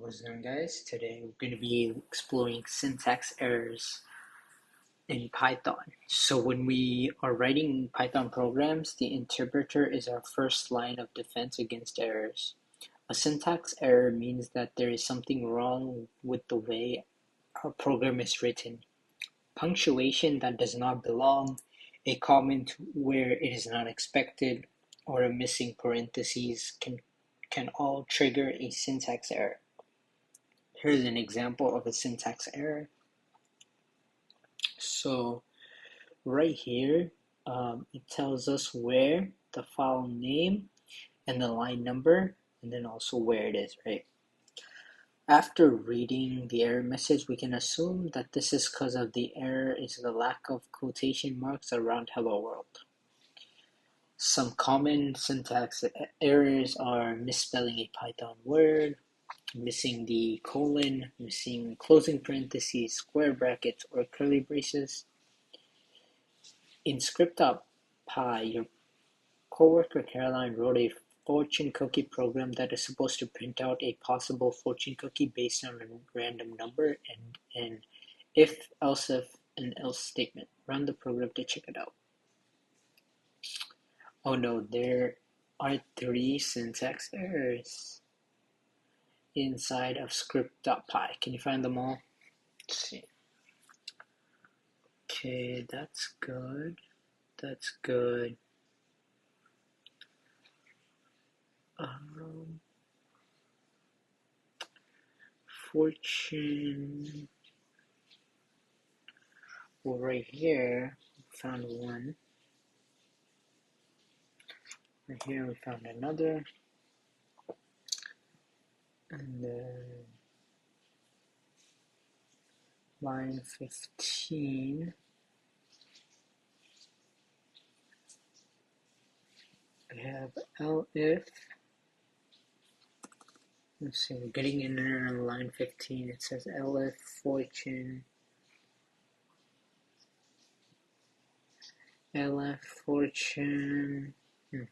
What's going on, guys? Today we're going to be exploring syntax errors in Python. So when we are writing Python programs, the interpreter is our first line of defense against errors. A syntax error means that there is something wrong with the way our program is written. Punctuation that does not belong, a comment where it is not expected, or a missing parentheses can all trigger a syntax error. Here's an example of a syntax error. So right here, it tells us where the file name and the line number, and then also where it is, right? After reading the error message, we can assume that this is because of the error is the lack of quotation marks around hello world. Some common syntax errors are misspelling a Python word, missing the colon, missing closing parentheses, square brackets, or curly braces. In script.py, your coworker Caroline wrote a fortune cookie program that is supposed to print out a possible fortune cookie based on a random number and an if, else if, and else statement. Run the program to check it out. Oh no, there are 3 syntax errors inside of script.py. Can you find them all? Let's see. Okay, that's good. That's good. Fortune. Well, right here, we found one. Right here, we found another. And then line 15. We have elif. Let's see, we're getting in there on line 15. It says elif fortune. Elif fortune. Let's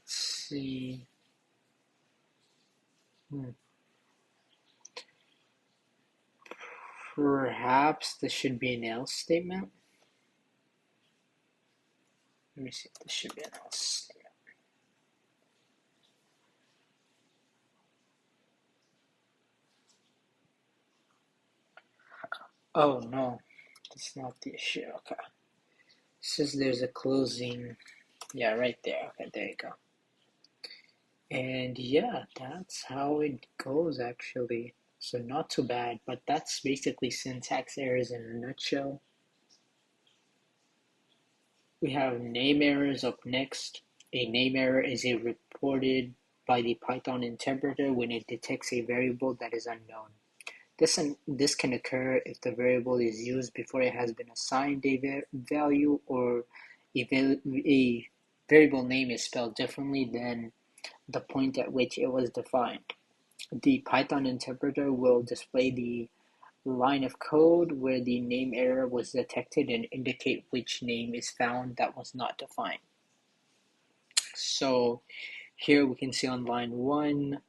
see. Perhaps this should be an else statement. Let me see if this should be an else statement. Oh no, that's not the issue. Okay. It says there's a closing. Yeah, right there. Okay, there you go. And yeah, that's how it goes actually. So not too bad, but that's basically syntax errors in a nutshell. We have name errors up next. A name error is reported by the Python interpreter when it detects a variable that is unknown. This can occur if the variable is used before it has been assigned a value, or a variable name is spelled differently than the point at which it was defined. The Python interpreter will display the line of code where the name error was detected and indicate which name is found that was not defined. So here we can see on line 1,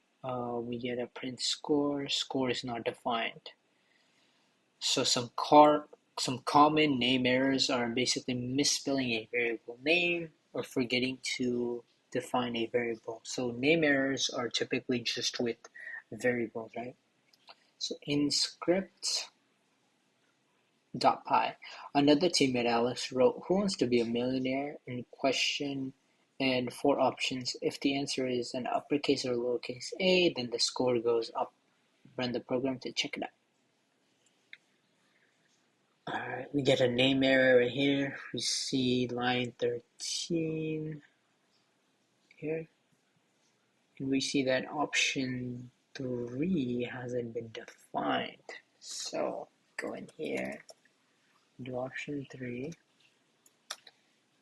we get a print score. Score is not defined. So some common name errors are basically misspelling a variable name or forgetting to define a variable. So name errors are typically just with variables, right? So in script.py, another teammate Alex wrote, "Who wants to be a millionaire?" in question and 4 options. If the answer is an uppercase or lowercase a, then the score goes up. Run the program to check it out. Alright, we get a name error right here. We see line 13 here. And we see that option 3 hasn't been defined. So go in here, do option 3.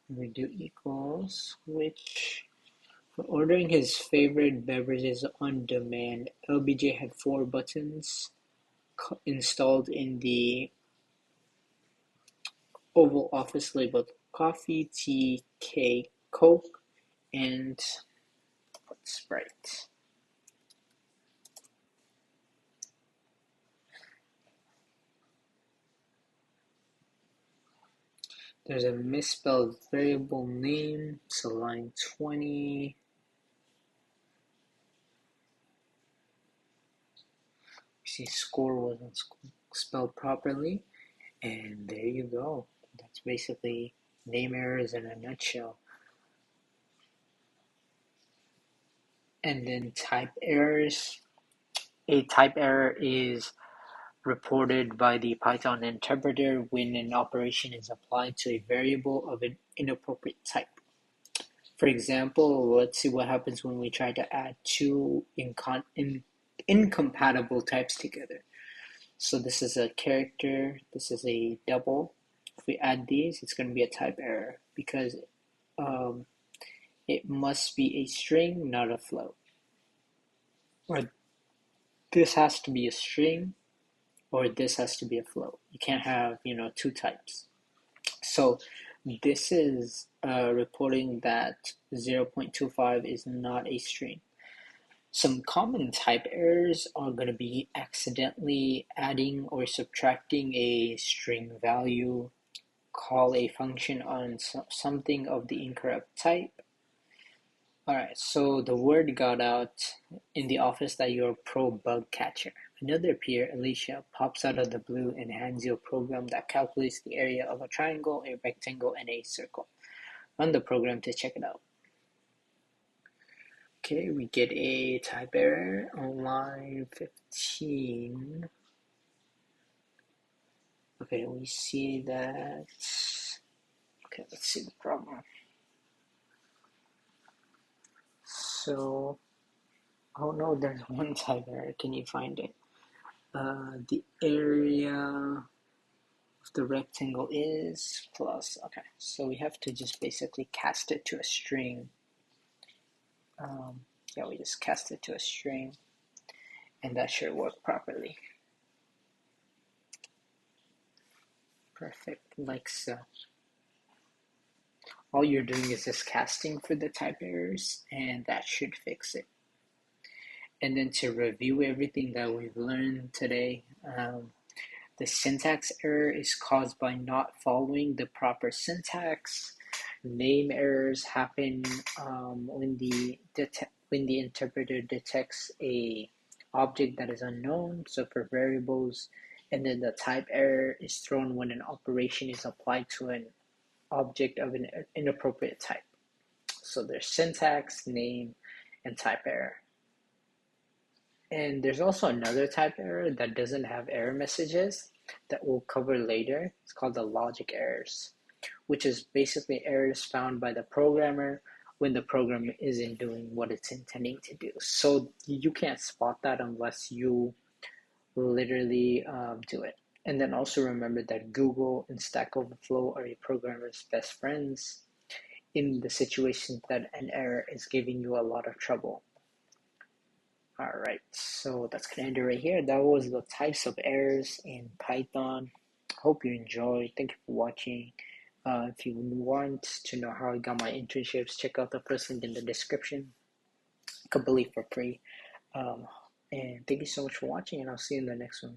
We do equals, which for ordering his favorite beverages on demand, LBJ had 4 buttons installed in the Oval Office labeled coffee, tea, cake, Coke, and what's right. There's a misspelled variable name, so line 20. See, score wasn't spelled properly, and there you go. That's basically name errors in a nutshell. And then type errors. A type error is reported by the Python interpreter when an operation is applied to a variable of an inappropriate type. For example, let's see what happens when we try to add two incompatible types together. So this is a character, this is a double. If we add these, it's going to be a type error because it must be a string, not a float. Or this has to be a string, or this has to be a float. You can't have, two types. So this is reporting that 0.25 is not a string. Some common type errors are going to be accidentally adding or subtracting a string value, call a function on something of the incorrect type. Alright, so the word got out in the office that you're a pro bug catcher. Another peer, Alicia, pops out of the blue and hands you a program that calculates the area of a triangle, a rectangle, and a circle. Run the program to check it out. Okay, we get a type error on line 15. Okay, we see that. Okay, let's see the problem. So, oh no, there's one type error. Can you find it? The area of the rectangle is plus. Okay, so we have to just basically cast it to a string. Yeah, we just cast it to a string, and that should work properly. Perfect, like so. All you're doing is just casting for the type errors, and that should fix it. And then to review everything that we've learned today, the syntax error is caused by not following the proper syntax. Name errors happen when the interpreter detects a object that is unknown, so for variables. And then the type error is thrown when an operation is applied to an object of an inappropriate type. So there's syntax, name, and type error. And there's also another type error that doesn't have error messages that we'll cover later. It's called the logic errors, which is basically errors found by the programmer when the program isn't doing what it's intending to do. So you can't spot that unless you literally do it. And then also remember that Google and Stack Overflow are a programmer's best friends in the situation that an error is giving you a lot of trouble. Alright, so that's going to end it right here. That was the types of errors in Python. Hope you enjoyed. Thank you for watching. If you want to know how I got my internships, check out the first link in the description. Completely for free. And thank you so much for watching, and I'll see you in the next one.